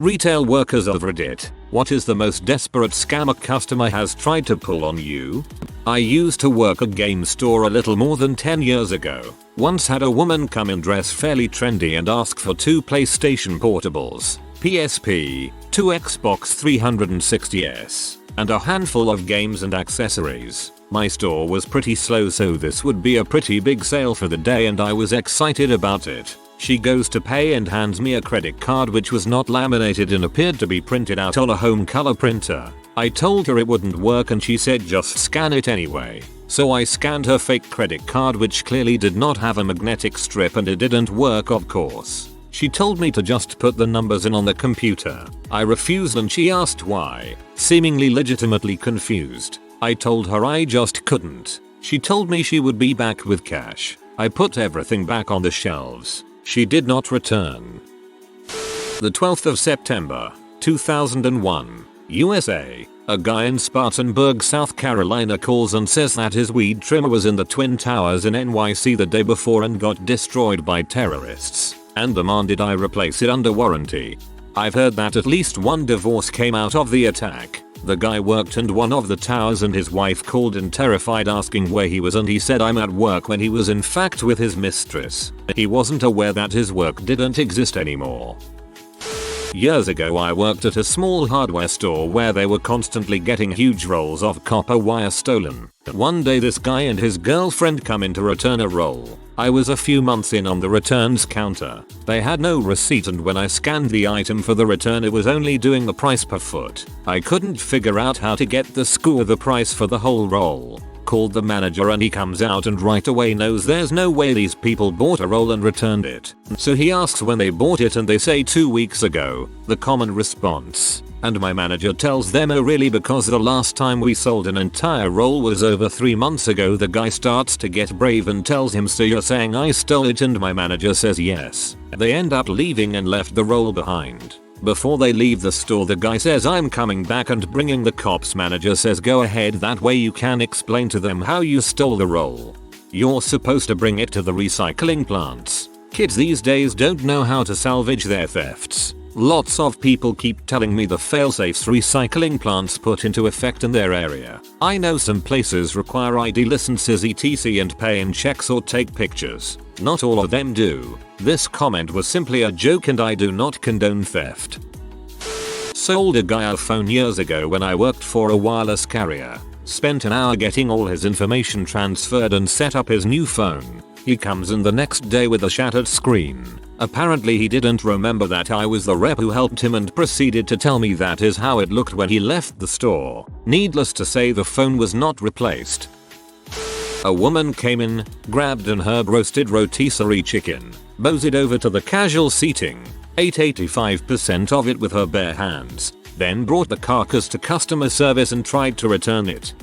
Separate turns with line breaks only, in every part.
Retail workers of Reddit, what is the most desperate scam a customer has tried to pull on you? I used to work a game store a little more than 10 years ago. Once had a woman come in dressed fairly trendy and ask for 2 PlayStation portables, PSP, 2 Xbox 360s, and a handful of games and accessories. My store was pretty slow, so this would be a pretty big sale for the day and I was excited about it. She goes to pay and hands me a credit card which was not laminated and appeared to be printed out on a home color printer. I told her it wouldn't work and she said just scan it anyway. So I scanned her fake credit card which clearly did not have a magnetic strip and it didn't work, of course. She told me to just put the numbers in on the computer. I refused and she asked why, seemingly legitimately confused. I told her I just couldn't. She told me she would be back with cash. I put everything back on the shelves. She did not return. The 12th of September, 2001, USA. A guy in Spartanburg, South Carolina calls and says that his weed trimmer was in the Twin Towers in NYC the day before and got destroyed by terrorists, and demanded I replace it under warranty. I've heard that at least one divorce came out of the attack. The guy worked in one of the towers and his wife called in terrified asking where he was and he said I'm at work when he was in fact with his mistress. He wasn't aware that his work didn't exist anymore. Years ago I worked at a small hardware store where they were constantly getting huge rolls of copper wire stolen. One day this guy and his girlfriend come in to return a roll. I was a few months in on the returns counter. They had no receipt and when I scanned the item for the return it was only doing the price per foot. I couldn't figure out how to get the score the price for the whole roll. Called the manager and he comes out and right away knows there's no way these people bought a roll and returned it. So he asks when they bought it and they say 2 weeks ago, the common response. And my manager tells them oh really because the last time we sold an entire roll was over 3 months ago. The guy starts to get brave and tells him so you're saying I stole it, and my manager says yes. They end up leaving and left the roll behind. Before they leave the store the guy says I'm coming back and bringing the cops. Manager says go ahead, that way you can explain to them how you stole the roll. You're supposed to bring it to the recycling plants. Kids these days don't know how to salvage their thefts. Lots of people keep telling me the failsafes recycling plants put into effect in their area. I know some places require ID licenses etc and pay in checks or take pictures. Not all of them do. This comment was simply a joke and I do not condone theft. Sold a guy a phone years ago when I worked for a wireless carrier. Spent an hour getting all his information transferred and set up his new phone. He comes in the next day with a shattered screen. Apparently he didn't remember that I was the rep who helped him and proceeded to tell me that is how it looked when he left the store. Needless to say the phone was not replaced. A woman came in, grabbed an herb roasted rotisserie chicken, moseyed over to the casual seating, ate 85% of it with her bare hands, then brought the carcass to customer service and tried to return it.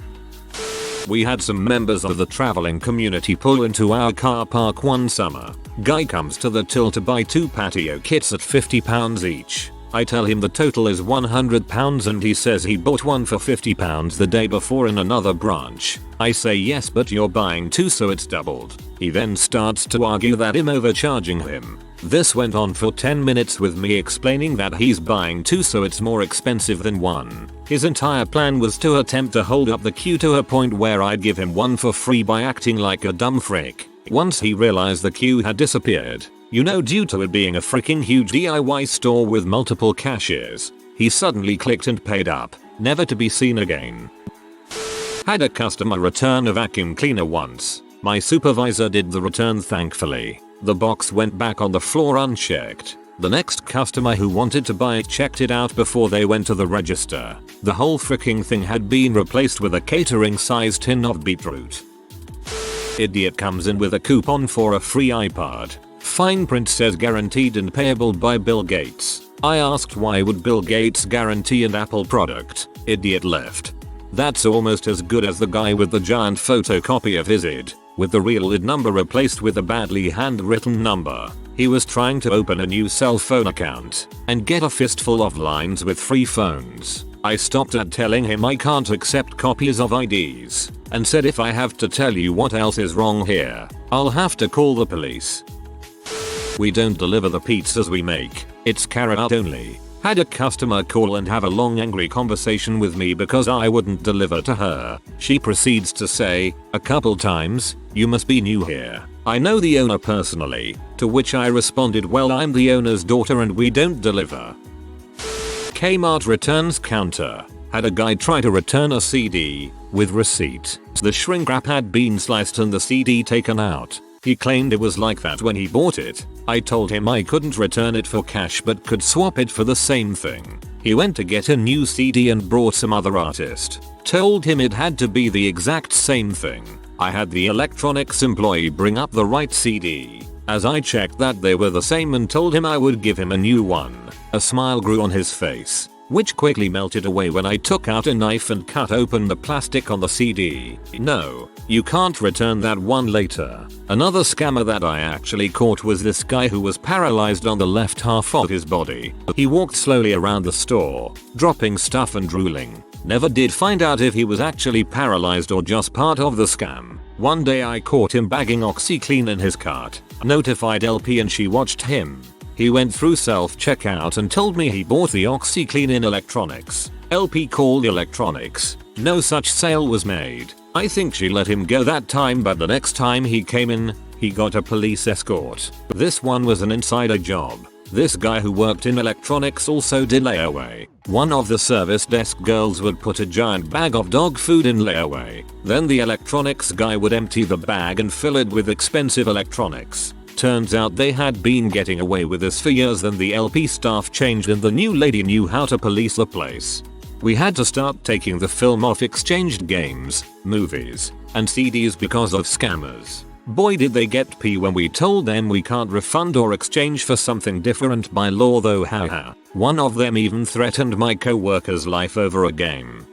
We had some members of the traveling community pull into our car park one summer. Guy comes to the till to buy 2 patio kits at £50 each. I tell him the total is £100 and he says he bought one for £50 the day before in another branch. I say yes but you're buying 2 so it's doubled. He then starts to argue that I'm overcharging him. This went on for 10 minutes with me explaining that he's buying 2 so it's more expensive than 1. His entire plan was to attempt to hold up the queue to a point where I'd give him 1 for free by acting like a dumb frick. Once he realized the queue had disappeared, you know, due to it being a freaking huge DIY store with multiple cashiers, he suddenly clicked and paid up, never to be seen again. Had a customer return a vacuum cleaner once. My supervisor did the return thankfully. The box went back on the floor unchecked. The next customer who wanted to buy it checked it out before they went to the register. The whole freaking thing had been replaced with a catering sized tin of beetroot. Idiot comes in with a coupon for a free iPod. Fine print says guaranteed and payable by Bill Gates. I asked why would Bill Gates guarantee an Apple product. Idiot left. That's almost as good as the guy with the giant photocopy of his ID, with the real ID number replaced with a badly handwritten number. He was trying to open a new cell phone account and get a fistful of lines with free phones. I stopped at telling him I can't accept copies of IDs and said if I have to tell you what else is wrong here, I'll have to call the police. We don't deliver the pizzas we make. It's carry out only. Had a customer call and have a long angry conversation with me because I wouldn't deliver to her. She proceeds to say, a couple times, "You must be new here. I know the owner personally," to which I responded, "Well, I'm the owner's daughter and we don't deliver." Kmart returns counter. Had a guy try to return a CD with receipt. The shrink wrap had been sliced and the CD taken out. He claimed it was like that when he bought it. I told him I couldn't return it for cash but could swap it for the same thing. He went to get a new CD and brought some other artist. Told him it had to be the exact same thing. I had the electronics employee bring up the right CD. As I checked that they were the same and told him I would give him a new one, a smile grew on his face, which quickly melted away when I took out a knife and cut open the plastic on the CD. No, you can't return that one later. Another scammer that I actually caught was this guy who was paralyzed on the left half of his body. He walked slowly around the store, dropping stuff and drooling. Never did find out if he was actually paralyzed or just part of the scam. One day I caught him bagging OxyClean in his cart, notified LP and she watched him. He went through self-checkout and told me he bought the OxyClean in electronics. LP called electronics. No such sale was made. I think she let him go that time, but the next time he came in, he got a police escort. This one was an insider job. This guy who worked in electronics also did layaway. One of the service desk girls would put a giant bag of dog food in layaway. Then the electronics guy would empty the bag and fill it with expensive electronics. Turns out they had been getting away with this for years. Then the LP staff changed and the new lady knew how to police the place. We had to start taking the film off exchanged games, movies, and CDs because of scammers. Boy did they get pee when we told them we can't refund or exchange for something different by law though, haha. One of them even threatened my co-worker's life over a game.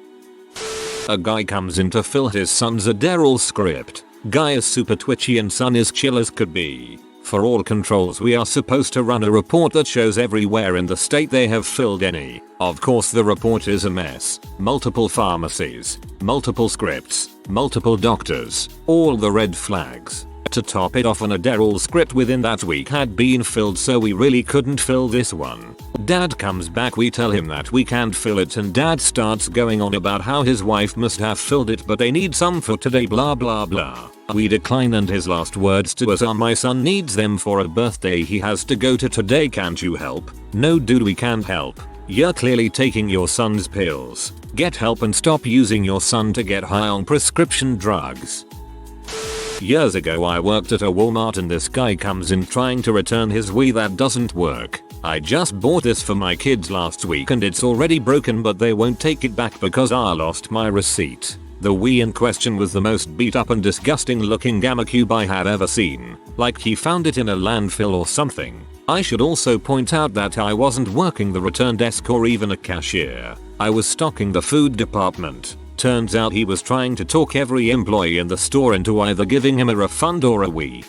A guy comes in to fill his son's Adderall script. Guy is super twitchy and son is chill as could be. For all controls we are supposed to run a report that shows everywhere in the state they have filled any. Of course the report is a mess. Multiple pharmacies, multiple scripts, multiple doctors, all the red flags. To top it off, an Adderall script within that week had been filled, so we really couldn't fill this one. Dad comes back, we tell him that we can't fill it and dad starts going on about how his wife must have filled it but they need some for today, blah blah blah. We decline and his last words to us are, "My son needs them for a birthday he has to go to today, can't you help?" No dude, we can't help. You're clearly taking your son's pills. Get help and stop using your son to get high on prescription drugs. Years ago I worked at a Walmart and this guy comes in trying to return his Wii that doesn't work. I just bought this for my kids last week and it's already broken, but they won't take it back because I lost my receipt. The Wii in question was the most beat up and disgusting looking GameCube I had ever seen. Like he found it in a landfill or something. I should also point out that I wasn't working the return desk or even a cashier. I was stocking the food department. Turns out he was trying to talk every employee in the store into either giving him a refund or a Wii.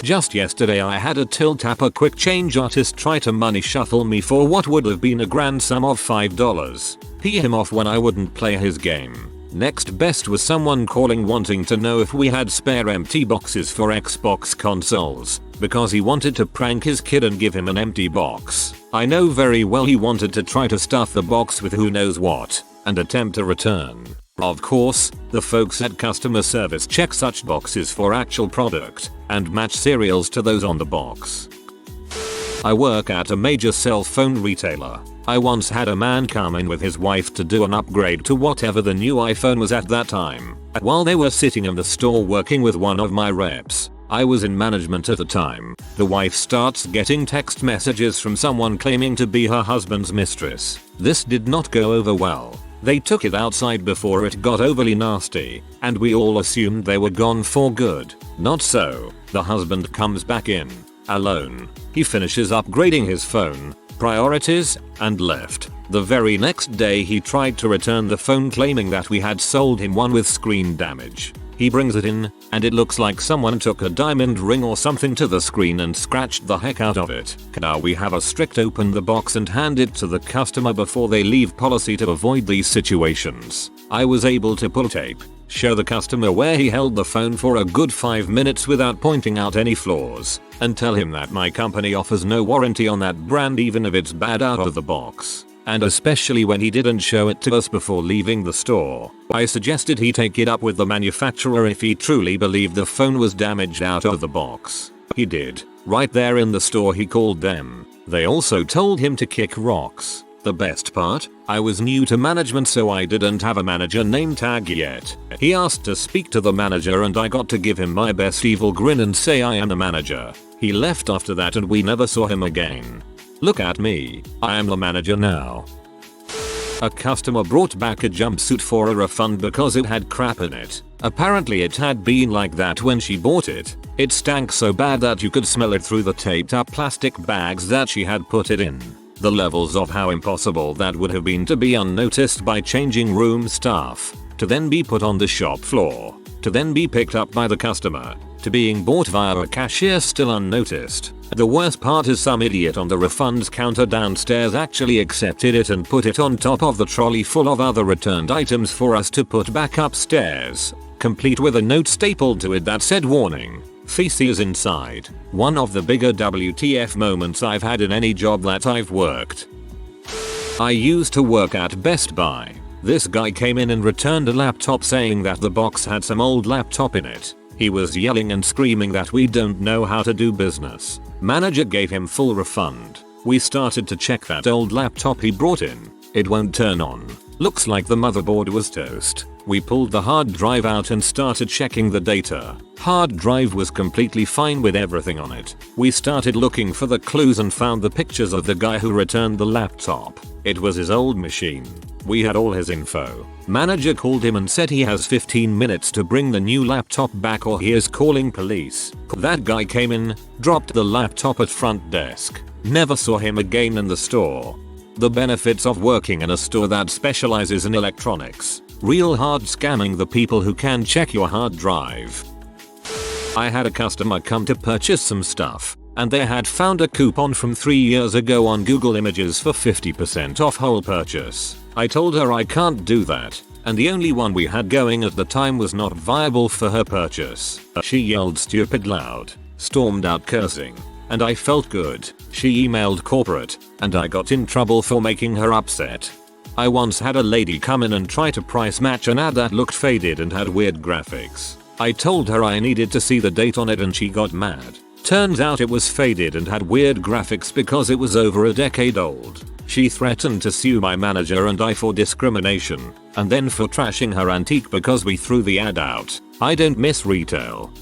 Just yesterday I had a till tapper quick change artist try to money shuffle me for what would have been a grand sum of $5. Pee him off when I wouldn't play his game. Next best was someone calling wanting to know if we had spare empty boxes for Xbox consoles, because he wanted to prank his kid and give him an empty box. I know very well he wanted to try to stuff the box with who knows what and attempt a return. Of course, the folks at customer service check such boxes for actual product and match serials to those on the box. I work at a major cell phone retailer. I once had a man come in with his wife to do an upgrade to whatever the new iPhone was at that time. While they were sitting in the store working with one of my reps, I was in management at the time, the wife starts getting text messages from someone claiming to be her husband's mistress. This did not go over well. They took it outside before it got overly nasty, and we all assumed they were gone for good. Not so. The husband comes back in, alone. He finishes upgrading his phone, priorities, and left. The very next day he tried to return the phone claiming that we had sold him one with screen damage. He brings it in, and it looks like someone took a diamond ring or something to the screen and scratched the heck out of it. Now we have a strict open the box and hand it to the customer before they leave policy to avoid these situations. I was able to pull tape, show the customer where he held the phone for a good 5 minutes without pointing out any flaws, and tell him that my company offers no warranty on that brand even if it's bad out of the box. And especially when he didn't show it to us before leaving the store, I suggested he take it up with the manufacturer if he truly believed the phone was damaged out of the box. He did. Right there in the store he called them. They also told him to kick rocks. The best part? I was new to management, so I didn't have a manager name tag yet. He asked to speak to the manager and I got to give him my best evil grin and say I am the manager. He left after that and we never saw him again. Look at me. I am the manager now. A customer brought back a jumpsuit for a refund because it had crap in it. Apparently it had been like that when she bought it. It stank so bad that you could smell it through the taped up plastic bags that she had put it in. The levels of how impossible that would have been to be unnoticed by changing room staff, to then be put on the shop floor, to then be picked up by the customer, to being bought via a cashier still unnoticed. The worst part is some idiot on the refunds counter downstairs actually accepted it and put it on top of the trolley full of other returned items for us to put back upstairs, complete with a note stapled to it that said warning, feces inside. One of the bigger WTF moments I've had in any job that I've worked. I used to work at Best Buy. This guy came in and returned a laptop saying that the box had some old laptop in it. He was yelling and screaming that we don't know how to do business. Manager gave him full refund. We started to check that old laptop he brought in. It won't turn on. Looks like the motherboard was toast. We pulled the hard drive out and started checking the data. Hard drive was completely fine with everything on it. We started looking for the clues and found the pictures of the guy who returned the laptop. It was his old machine. We had all his info. Manager called him and said he has 15 minutes to bring the new laptop back or he is calling police. That guy came in, dropped the laptop at front desk. Never saw him again in the store. The benefits of working in a store that specializes in electronics. Real hard scamming the people who can check your hard drive. I had a customer come to purchase some stuff, and they had found a coupon from 3 years ago on Google Images for 50% off whole purchase. I told her I can't do that, and the only one we had going at the time was not viable for her purchase. She yelled stupid loud, stormed out cursing, and I felt good. She emailed corporate, and I got in trouble for making her upset. I once had a lady come in and try to price match an ad that looked faded and had weird graphics. I told her I needed to see the date on it and she got mad. Turns out it was faded and had weird graphics because it was over a decade old. She threatened to sue my manager and I for discrimination, and then for trashing her antique because we threw the ad out. I don't miss retail.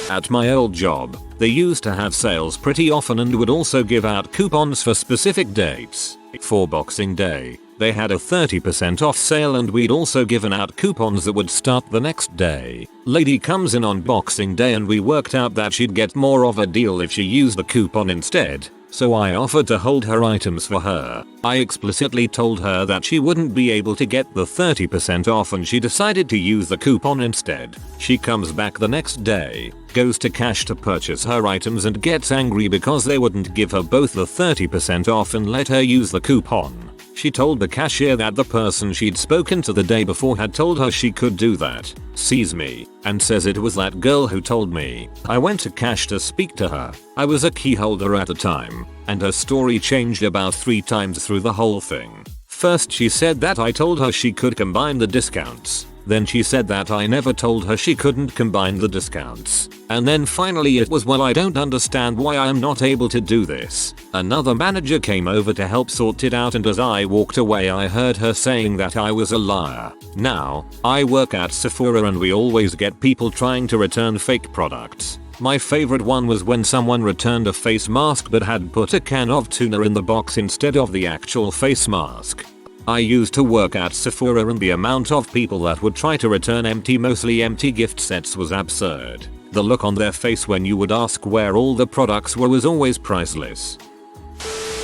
At my old job, they used to have sales pretty often and would also give out coupons for specific dates. For Boxing Day, they had a 30% off sale and we'd also given out coupons that would start the next day. Lady comes in on Boxing Day and we worked out that she'd get more of a deal if she used the coupon instead. So I offered to hold her items for her. I explicitly told her that she wouldn't be able to get the 30% off and she decided to use the coupon instead. She comes back the next day, goes to cash to purchase her items and gets angry because they wouldn't give her both the 30% off and let her use the coupon. She told the cashier that the person she'd spoken to the day before had told her she could do that, sees me, and says it was that girl who told me. I went to cash to speak to her. I was a key holder at the time, and her story changed about 3 times through the whole thing. First she said that I told her she could combine the discounts. Then she said that I never told her she couldn't combine the discounts. And then finally it was, well, I don't understand why I am not able to do this. Another manager came over to help sort it out and as I walked away I heard her saying that I was a liar. Now, I work at Sephora and we always get people trying to return fake products. My favorite one was when someone returned a face mask but had put a can of tuna in the box instead of the actual face mask. I used to work at Sephora and the amount of people that would try to return mostly empty gift sets was absurd. The look on their face when you would ask where all the products were was always priceless.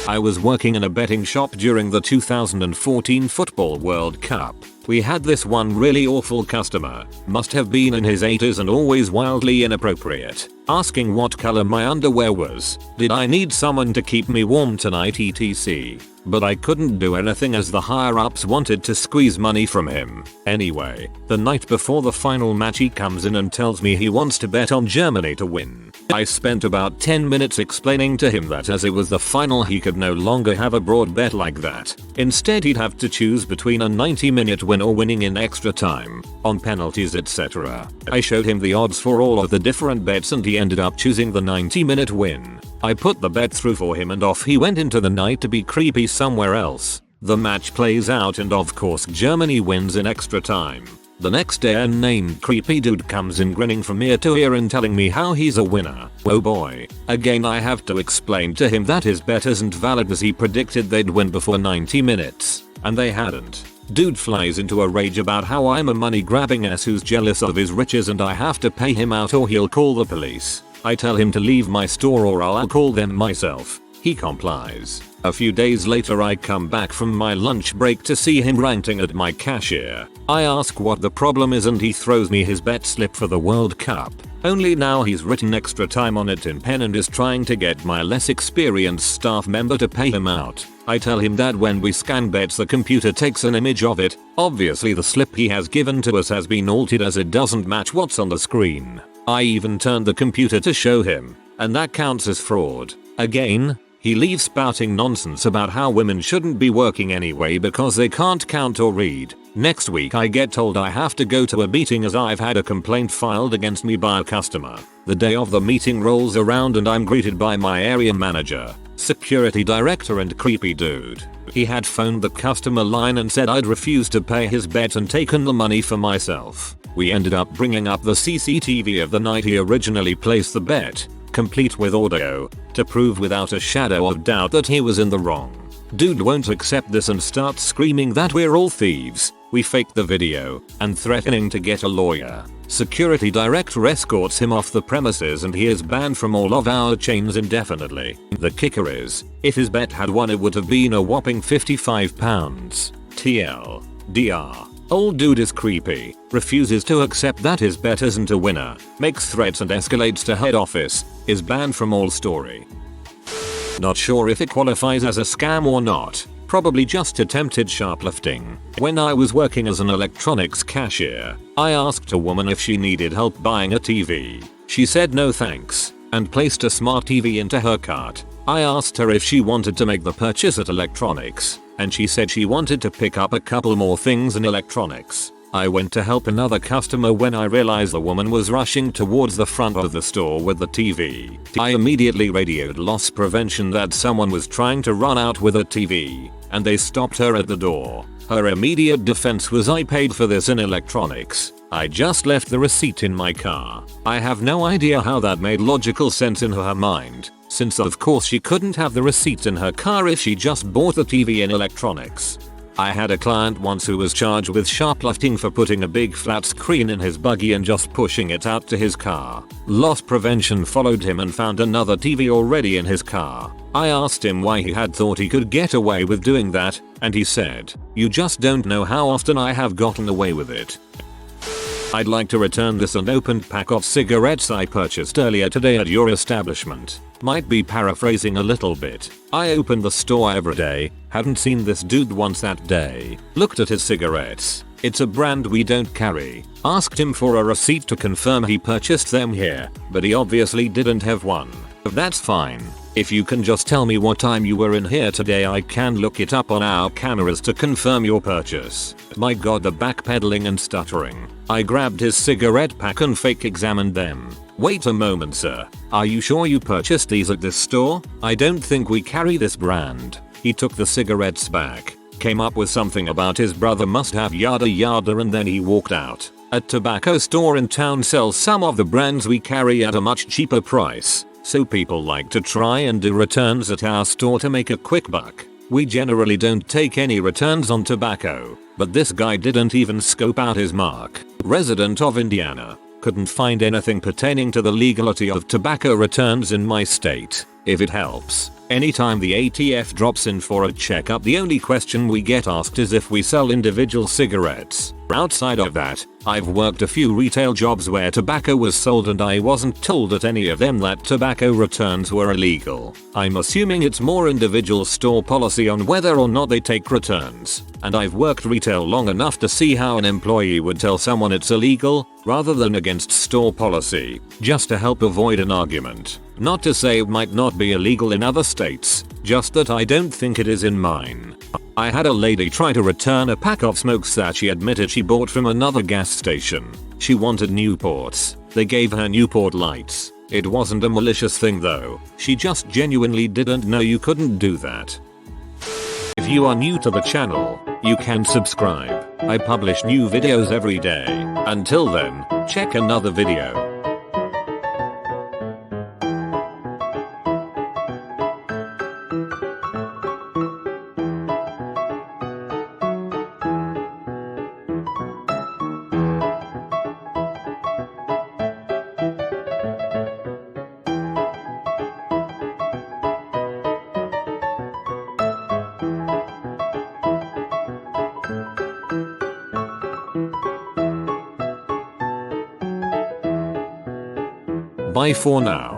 I was working in a betting shop during the 2014 Football World Cup. We had this one really awful customer, must have been in his 80s and always wildly inappropriate, asking what color my underwear was, did I need someone to keep me warm tonight etc. But I couldn't do anything as the higher ups wanted to squeeze money from him. Anyway, the night before the final match he comes in and tells me he wants to bet on Germany to win. I spent about 10 minutes explaining to him that as it was the final he could no longer have a broad bet like that. Instead he'd have to choose between a 90-minute win or winning in extra time, on penalties etc. I showed him the odds for all of the different bets and he ended up choosing the 90-minute win. I put the bet through for him and off he went into the night to be creepy somewhere else. The match plays out and of course Germany wins in extra time. The next day a named creepy dude comes in grinning from ear to ear and telling me how he's a winner. Oh boy. Again I have to explain to him that his bet isn't valid as he predicted they'd win before 90 minutes. And they hadn't. Dude flies into a rage about how I'm a money grabbing ass who's jealous of his riches and I have to pay him out or he'll call the police. I tell him to leave my store or I'll call them myself. He complies. A few days later I come back from my lunch break to see him ranting at my cashier. I ask what the problem is and he throws me his bet slip for the World Cup. Only now he's written extra time on it in pen and is trying to get my less experienced staff member to pay him out. I tell him that when we scan bets the computer takes an image of it. Obviously the slip he has given to us has been altered as it doesn't match what's on the screen. I even turned the computer to show him, and that counts as fraud. Again, he leaves spouting nonsense about how women shouldn't be working anyway because they can't count or read. Next week I get told I have to go to a meeting as I've had a complaint filed against me by a customer. The day of the meeting rolls around and I'm greeted by my area manager, security director and creepy dude. He had phoned the customer line and said I'd refused to pay his bet and taken the money for myself. We ended up bringing up the CCTV of the night he originally placed the bet, complete with audio, to prove without a shadow of doubt that he was in the wrong. Dude won't accept this and starts screaming that we're all thieves. We faked the video and threatening to get a lawyer. Security director escorts him off the premises and he is banned from all of our chains indefinitely. The kicker is, if his bet had won it would have been a whopping £55. TL. DR. Old dude is creepy, refuses to accept that his bet isn't a winner, makes threats and escalates to head office, is banned from all story. Not sure if it qualifies as a scam or not, probably just attempted shoplifting. When I was working as an electronics cashier, I asked a woman if she needed help buying a TV. She said no thanks, and placed a smart TV into her cart. I asked her if she wanted to make the purchase at electronics, and she said she wanted to pick up a couple more things in electronics. I went to help another customer when I realized the woman was rushing towards the front of the store with the TV. I immediately radioed loss prevention that someone was trying to run out with a TV, and they stopped her at the door. Her immediate defense was I paid for this in electronics. I just left the receipt in my car. I have no idea how that made logical sense in her mind, since of course she couldn't have the receipt in her car if she just bought the TV in electronics. I had a client once who was charged with shoplifting for putting a big flat screen in his buggy and just pushing it out to his car. Loss prevention followed him and found another TV already in his car. I asked him why he had thought he could get away with doing that, and he said, "You just don't know how often I have gotten away with it." I'd like to return this unopened pack of cigarettes I purchased earlier today at your establishment. Might be paraphrasing a little bit. I opened the store every day, hadn't seen this dude once that day. Looked at his cigarettes. It's a brand we don't carry. Asked him for a receipt to confirm he purchased them here, but he obviously didn't have one. That's fine. If you can just tell me what time you were in here today, I can look it up on our cameras to confirm your purchase. My god, the backpedaling and stuttering. I grabbed his cigarette pack and fake examined them. Wait a moment, sir. Are you sure you purchased these at this store? I don't think we carry this brand. He took the cigarettes back, came up with something about his brother must have yada yada, and then he walked out. A tobacco store in town sells some of the brands we carry at a much cheaper price, so people like to try and do returns at our store to make a quick buck. We generally don't take any returns on tobacco, but this guy didn't even scope out his mark. Resident of Indiana. Couldn't find anything pertaining to the legality of tobacco returns in my state. if it helps. Anytime the ATF drops in for a checkup, the only question we get asked is if we sell individual cigarettes. Outside of that, I've worked a few retail jobs where tobacco was sold and I wasn't told at any of them that tobacco returns were illegal. I'm assuming it's more individual store policy on whether or not they take returns. And I've worked retail long enough to see how an employee would tell someone it's illegal rather than against store policy, just to help avoid an argument. Not to say it might not be illegal in other states, just that I don't think it is in mine. I had a lady try to return a pack of smokes that she admitted she bought from another gas station. She wanted Newports. They gave her Newport lights. It wasn't a malicious thing though. She just genuinely didn't know you couldn't do that. If you are new to the channel, you can subscribe. I publish new videos every day. Until then, check another video. Bye for now.